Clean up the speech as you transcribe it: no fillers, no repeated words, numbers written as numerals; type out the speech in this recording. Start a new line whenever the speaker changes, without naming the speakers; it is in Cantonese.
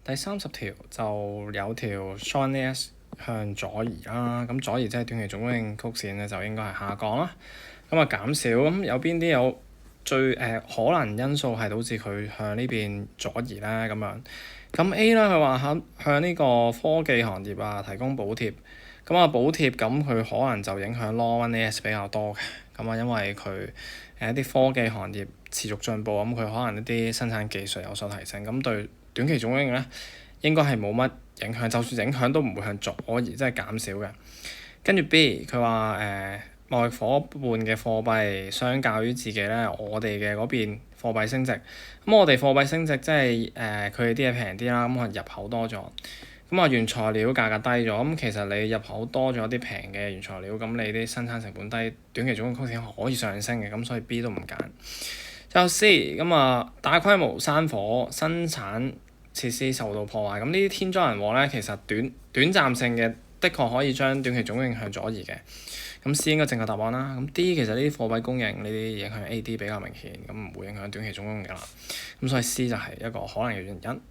第30條就有條 Short 向左移啦，咁左移即係短期總供應曲線咧就應該係下降啦，咁啊減少，咁有邊啲有最可能因素係導致佢向呢邊左移咧咁樣？咁 A 啦，佢話向呢個科技行業啊提供補貼，咁啊補貼咁佢可能就影響 Long 1AS 比較多嘅，咁啊因為佢一啲科技行業持續進步，咁佢可能一啲生產技術有所提升，咁對短期總供應咧應該係冇乜影響，就算影響都唔會向左移，即係減少嘅。跟住 B 佢話貿易夥伴嘅貨幣相較於自己咧，我哋嘅嗰邊貨幣升值，咁我哋貨幣升值即係佢哋啲嘢平啲啦，咁可能入口多咗，咁啊原材料價格低咗，咁其實你入口多咗啲平嘅原材料，咁你啲生產成本低，短期總供應曲線可以上升嘅，咁所以 B 都唔揀。之後 C 咁啊大規模山火生產設施受到破壞，咁呢啲天災人禍咧，其實短暫性嘅，的確可以將短期總供應向左移嘅。咁 C 應該正確答案啦。咁 D 其實呢啲貨幣供應呢啲影響 AD 比較明顯，咁唔會影響短期總供應㗎啦。咁所以 C 就係一個可能嘅原因。